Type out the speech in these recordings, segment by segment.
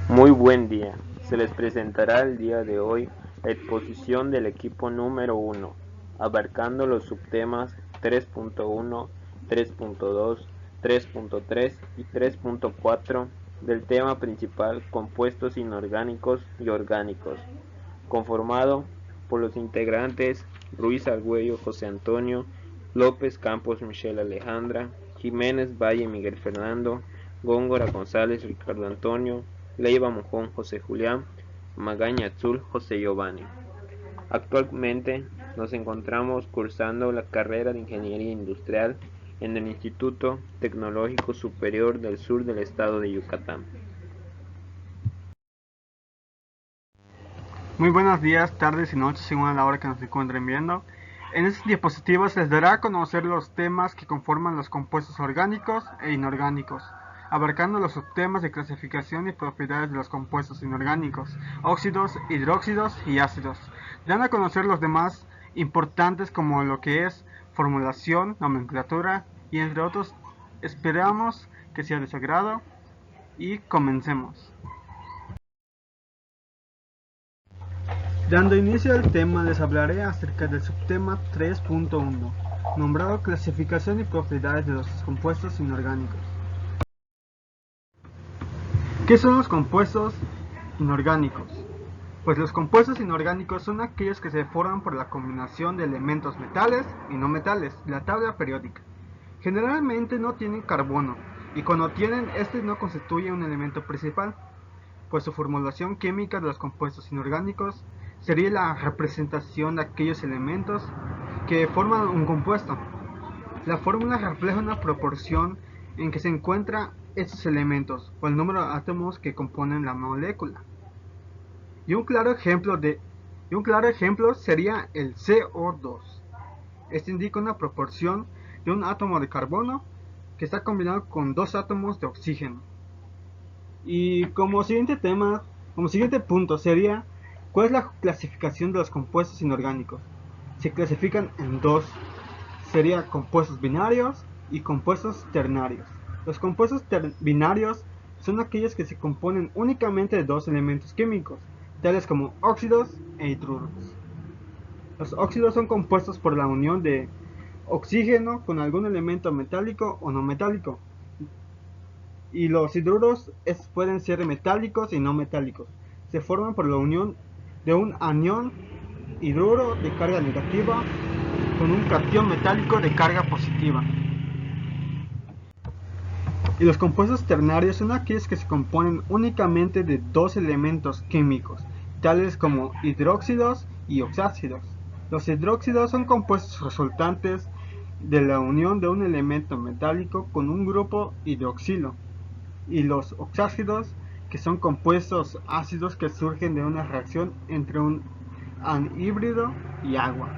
Muy buen día. Se les presentará el día de hoy la exposición del equipo número 1, abarcando los subtemas 3.1, 3.2, 3.3 y 3.4 del tema principal compuestos inorgánicos y orgánicos, conformado por los integrantes Ruiz Argüello José Antonio, López Campos Michelle Alejandra, Jiménez Valle Miguel Fernando, Góngora González Ricardo Antonio, Leiva Mojón José Julián, Magaña Azul José Giovanni. Actualmente nos encontramos cursando la carrera de Ingeniería Industrial en el Instituto Tecnológico Superior del Sur del Estado de Yucatán. Muy buenos días, tardes y noches según a la hora que nos encuentren viendo. En estas diapositivas les dará a conocer los temas que conforman los compuestos orgánicos e inorgánicos, abarcando los subtemas de clasificación y propiedades de los compuestos inorgánicos, óxidos, hidróxidos y ácidos. Dan a conocer los demás importantes como lo que es formulación, nomenclatura y entre otros. Esperamos que sea de su agrado y comencemos. Dando inicio al tema, les hablaré acerca del subtema 3.1, nombrado Clasificación y propiedades de los compuestos inorgánicos. ¿Qué son los compuestos inorgánicos? Pues los compuestos inorgánicos son aquellos que se forman por la combinación de elementos metales y no metales de la tabla periódica. Generalmente no tienen carbono, y cuando tienen, este no constituye un elemento principal, pues su formulación química de los compuestos inorgánicos sería la representación de aquellos elementos que forman un compuesto. La fórmula refleja una proporción en que se encuentran estos elementos o el número de átomos que componen la molécula. Y un claro ejemplo sería el CO2. Este indica una proporción de un átomo de carbono que está combinado con dos átomos de oxígeno. Y como siguiente punto sería, ¿cuál es la clasificación de los compuestos inorgánicos? Se clasifican en dos, sería compuestos binarios y compuestos ternarios. Los compuestos binarios son aquellos que se componen únicamente de dos elementos químicos, tales como óxidos e hidruros. Los óxidos son compuestos por la unión de oxígeno con algún elemento metálico o no metálico, y los hidruros pueden ser metálicos y no metálicos. Se forman por la unión de un anión hidruro de carga negativa con un catión metálico de carga positiva. Y los compuestos ternarios son aquellos que se componen únicamente de dos elementos químicos, tales como hidróxidos y oxácidos. Los hidróxidos son compuestos resultantes de la unión de un elemento metálico con un grupo hidroxilo, y los oxácidos, que son compuestos ácidos que surgen de una reacción entre un anhídrido y agua.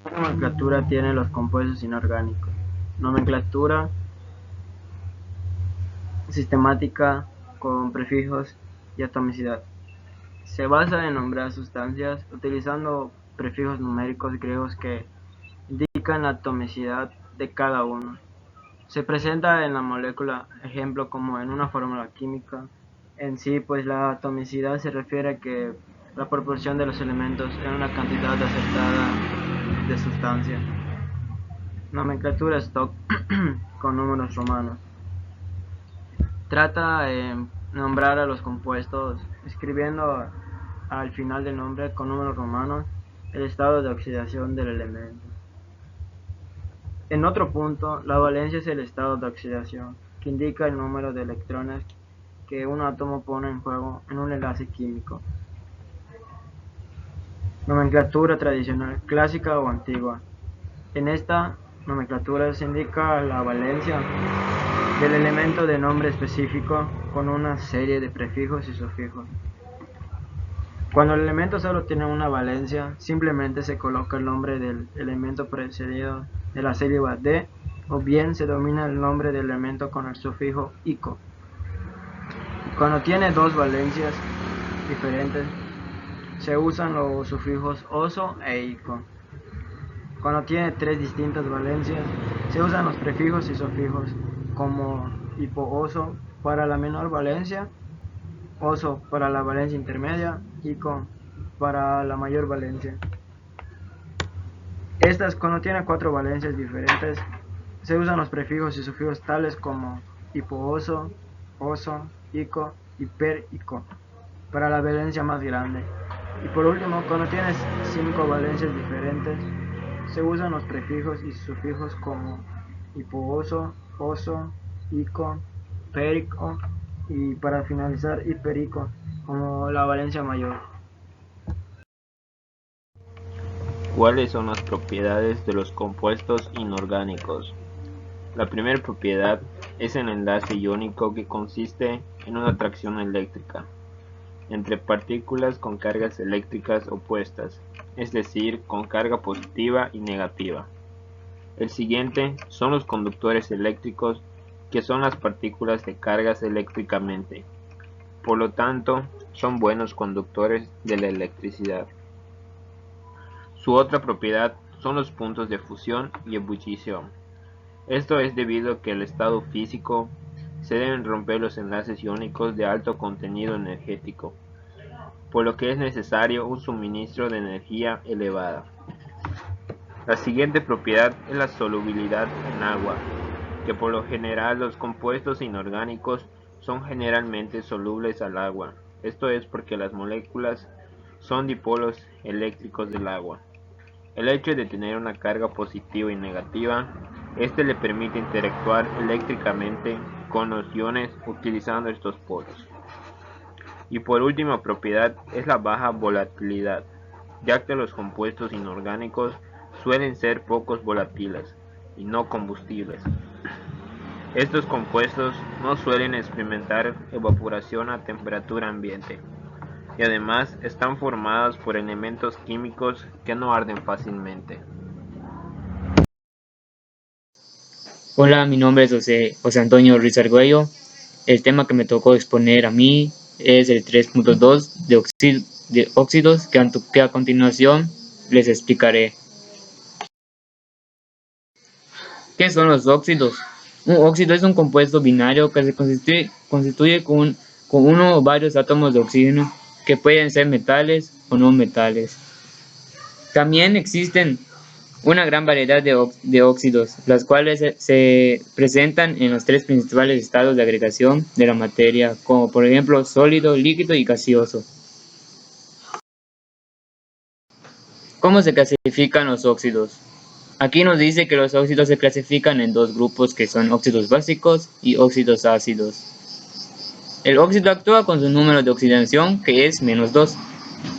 ¿Qué nomenclatura tienen los compuestos inorgánicos? Nomenclatura sistemática con prefijos y atomicidad. Se basa en nombrar sustancias utilizando prefijos numéricos griegos que indican la atomicidad de cada uno. Se presenta en la molécula, ejemplo, como en una fórmula química. En sí, pues la atomicidad se refiere a que la proporción de los elementos en una cantidad aceptada de sustancia. Nomenclatura stock con números romanos. Trata de nombrar a los compuestos escribiendo al final del nombre con números romanos el estado de oxidación del elemento. En otro punto, la valencia es el estado de oxidación, que indica el número de electrones que un átomo pone en juego en un enlace químico. Nomenclatura tradicional, clásica o antigua. En esta nomenclatura se indica la valencia del elemento de nombre específico con una serie de prefijos y sufijos. Cuando el elemento solo tiene una valencia, simplemente se coloca el nombre del elemento precedido de la sílaba de, o bien se domina el nombre del elemento con el sufijo ico. Cuando tiene dos valencias diferentes, se usan los sufijos oso e ico. Cuando tiene tres distintas valencias, se usan los prefijos y sufijos como hipo-oso para la menor valencia, oso para la valencia intermedia, ico para la mayor valencia. Estas, cuando tienen 4 valencias diferentes, se usan los prefijos y sufijos tales como hipo-oso, oso, ico y per-ico para la valencia más grande. Y por último, cuando tienes 5 valencias diferentes, se usan los prefijos y sufijos como hipo-oso, oso, ico, perico y para finalizar hiperico como la valencia mayor. ¿Cuáles son las propiedades de los compuestos inorgánicos? La primera propiedad es el enlace iónico, que consiste en una atracción eléctrica entre partículas con cargas eléctricas opuestas, es decir, con carga positiva y negativa. El siguiente son los conductores eléctricos, que son las partículas de cargas eléctricamente. Por lo tanto, son buenos conductores de la electricidad. Su otra propiedad son los puntos de fusión y ebullición. Esto es debido a que en el estado físico se deben romper los enlaces iónicos de alto contenido energético, por lo que es necesario un suministro de energía elevada. La siguiente propiedad es la solubilidad en agua, que por lo general los compuestos inorgánicos son generalmente solubles al agua. Esto es porque las moléculas son dipolos eléctricos del agua. El hecho de tener una carga positiva y negativa, este le permite interactuar eléctricamente con los iones utilizando estos polos. Y por última propiedad es la baja volatilidad, ya que los compuestos inorgánicos suelen ser pocos volátiles y no combustibles. Estos compuestos no suelen experimentar evaporación a temperatura ambiente, y además están formados por elementos químicos que no arden fácilmente. Hola, mi nombre es José Antonio Ruiz Argüello. El tema que me tocó exponer a mí es el 3.2 de óxidos, que a continuación les explicaré. ¿Qué son los óxidos? Un óxido es un compuesto binario que se constituye con uno o varios átomos de oxígeno, que pueden ser metales o no metales. También existen una gran variedad de óxidos, las cuales se presentan en los 3 principales estados de agregación de la materia, como por ejemplo sólido, líquido y gaseoso. ¿Cómo se clasifican los óxidos? Aquí nos dice que los óxidos se clasifican en 2 grupos, que son óxidos básicos y óxidos ácidos. El óxido actúa con su número de oxidación, que es -2,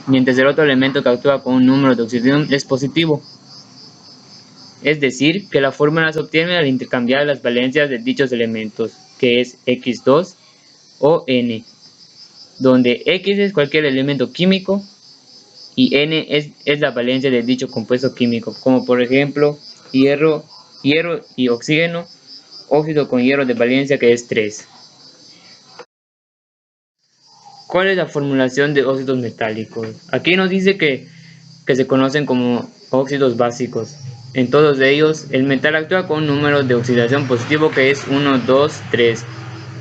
mientras el otro elemento que actúa con un número de oxidación es positivo. Es decir, que la fórmula se obtiene al intercambiar las valencias de dichos elementos, que es X2 o N, donde X es cualquier elemento químico y N es la valencia de dicho compuesto químico, como por ejemplo hierro y oxígeno, óxido con hierro de valencia que es 3. ¿Cuál es la formulación de óxidos metálicos? Aquí nos dice que se conocen como óxidos básicos. En todos ellos, el metal actúa con un número de oxidación positivo que es 1, 2, 3,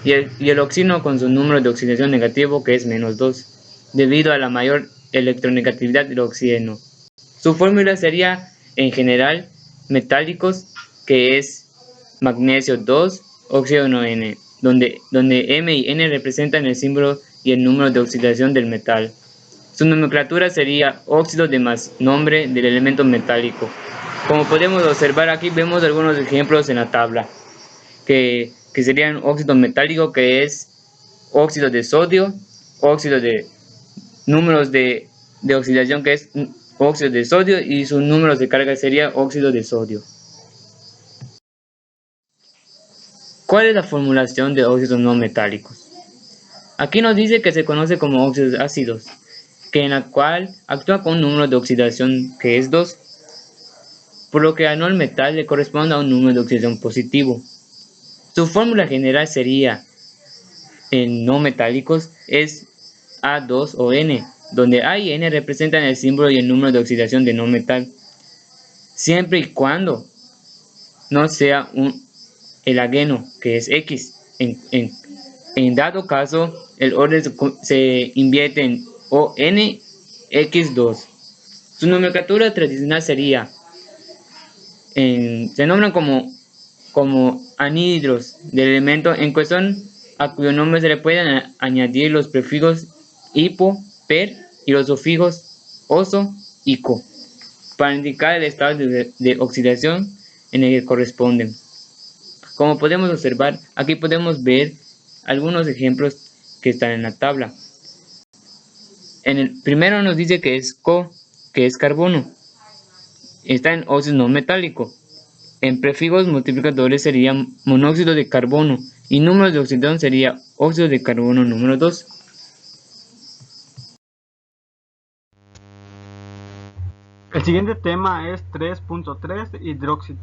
y el oxígeno con su número de oxidación negativo que es -2, debido a la mayor electronegatividad del oxígeno. Su fórmula sería, en general, metálicos, que es magnesio 2, oxígeno N, donde M y N representan el símbolo y el número de oxidación del metal. Su nomenclatura sería óxido de más nombre del elemento metálico. Como podemos observar aquí, vemos algunos ejemplos en la tabla, que serían óxido metálico, que es óxido de sodio, óxido de números de oxidación, que es óxido de sodio, y sus números de carga sería óxido de sodio. ¿Cuál es la formulación de óxidos no metálicos? Aquí nos dice que se conoce como óxidos ácidos, que en la cual actúa con un número de oxidación que es 2, por lo que al metal le corresponde a un número de oxidación positivo. Su fórmula general sería, en no metálicos, es A2 o N, donde A y N representan el símbolo y el número de oxidación de no metal, siempre y cuando no sea el halageno, que es X. En dado caso, el orden se invierte en ONX2. Su nomenclatura tradicional sería, se nombran como anhidros del elemento en cuestión, a cuyo nombre se le pueden añadir los prefijos hipo, per y los sufijos oso y co, para indicar el estado de oxidación en el que corresponden. Como podemos observar, aquí podemos ver algunos ejemplos que están en la tabla. En el primero nos dice que es CO, que es carbono. Está en óxido no metálico. En prefijos multiplicadores sería monóxido de carbono y número de oxidación sería óxido de carbono número 2. El siguiente tema es 3.3 hidróxido.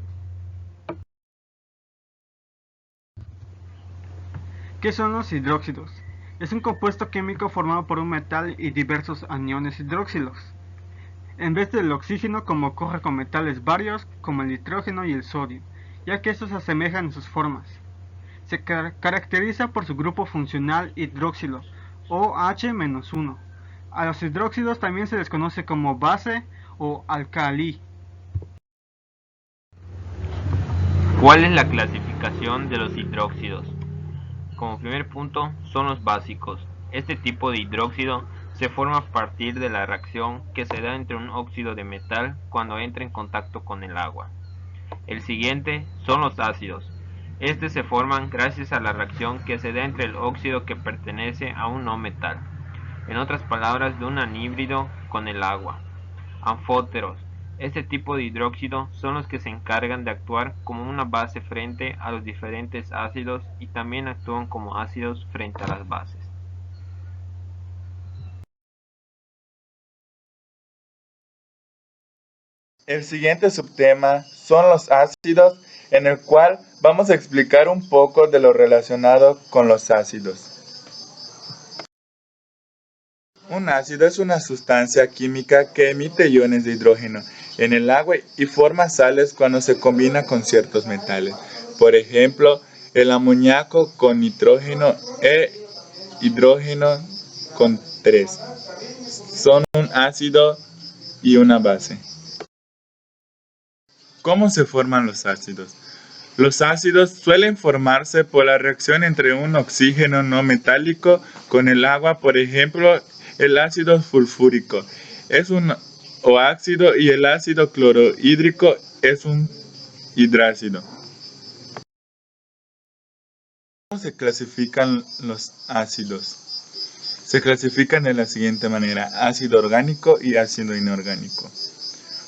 ¿Qué son los hidróxidos? Es un compuesto químico formado por un metal y diversos aniones hidróxilos. En vez del oxígeno, como ocurre con metales varios como el nitrógeno y el sodio, ya que estos se asemejan en sus formas. Se caracteriza por su grupo funcional hidroxilo, OH-1. A los hidróxidos también se les conoce como base o alcalí. ¿Cuál es la clasificación de los hidróxidos? Como primer punto, son los básicos. Este tipo de hidróxido se forma a partir de la reacción que se da entre un óxido de metal cuando entra en contacto con el agua. El siguiente son los ácidos. Estos se forman gracias a la reacción que se da entre el óxido que pertenece a un no metal, en otras palabras, de un anhídrido con el agua. Anfóteros. Este tipo de hidróxido son los que se encargan de actuar como una base frente a los diferentes ácidos y también actúan como ácidos frente a las bases. El siguiente subtema son los ácidos, en el cual vamos a explicar un poco de lo relacionado con los ácidos. Un ácido es una sustancia química que emite iones de hidrógeno en el agua y forma sales cuando se combina con ciertos metales. Por ejemplo, el amoníaco con nitrógeno e hidrógeno con 3. Son un ácido y una base. ¿Cómo se forman los ácidos? Los ácidos suelen formarse por la reacción entre un oxígeno no metálico con el agua, por ejemplo, el ácido sulfúrico es un oácido y el ácido clorhídrico es un hidrácido. ¿Cómo se clasifican los ácidos? Se clasifican de la siguiente manera: ácido orgánico y ácido inorgánico.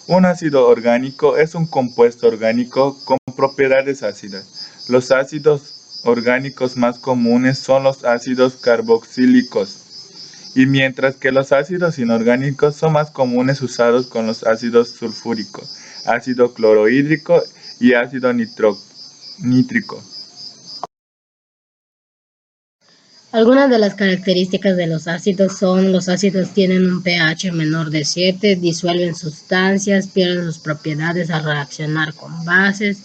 Un ácido orgánico es un compuesto orgánico con propiedades ácidas. Los ácidos orgánicos más comunes son los ácidos carboxílicos, y mientras que los ácidos inorgánicos son más comunes usados con los ácidos sulfúrico, ácido clorhídrico y ácido nítrico. Algunas de las características de los ácidos son: los ácidos tienen un pH menor de 7, disuelven sustancias, pierden sus propiedades al reaccionar con bases,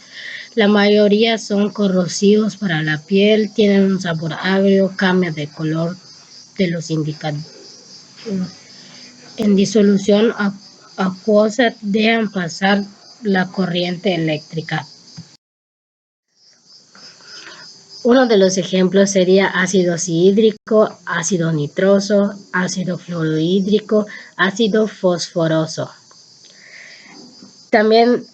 la mayoría son corrosivos para la piel, tienen un sabor agrio, cambian de color de los indicados. En disolución acuosa dejan pasar la corriente eléctrica. Uno de los ejemplos sería ácido clorhídrico, ácido nitroso, ácido fluorhídrico, ácido fosforoso. También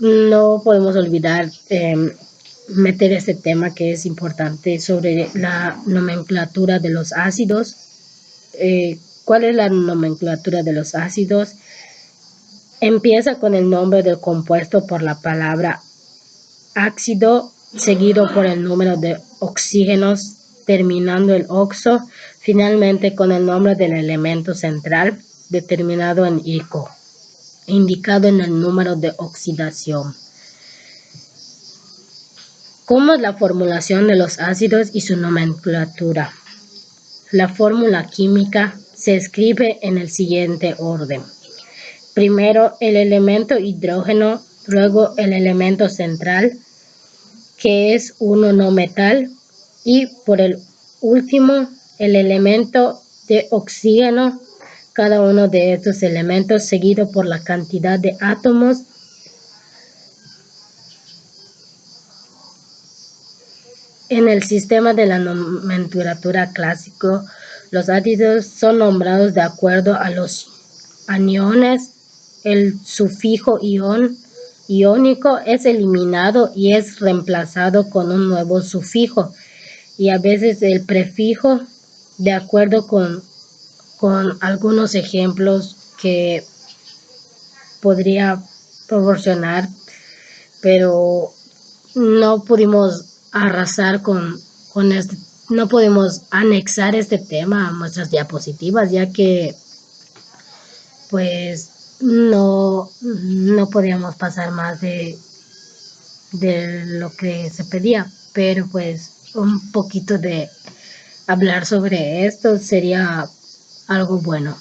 no podemos olvidar meter este tema que es importante sobre la nomenclatura de los ácidos. ¿Cuál es la nomenclatura de los ácidos? Empieza con el nombre del compuesto por la palabra ácido, seguido por el número de oxígenos, terminando el oxo, finalmente con el nombre del elemento central, determinado en ICO, indicado en el número de oxidación. ¿Cómo es la formulación de los ácidos y su nomenclatura? La fórmula química se escribe en el siguiente orden: primero el elemento hidrógeno, luego el elemento central, que es uno no metal, Y por el último, el elemento de oxígeno. Cada uno de estos elementos seguido por la cantidad de átomos. En el sistema de la nomenclatura clásico, los ácidos son nombrados de acuerdo a los aniones. El sufijo iónico es eliminado y es reemplazado con un nuevo sufijo, y a veces el prefijo, de acuerdo con algunos ejemplos que podría proporcionar, pero no pudimos arrasar con este, no podemos anexar este tema a nuestras diapositivas, ya que pues no podíamos pasar más de lo que se pedía, pero pues un poquito de hablar sobre esto sería algo bueno.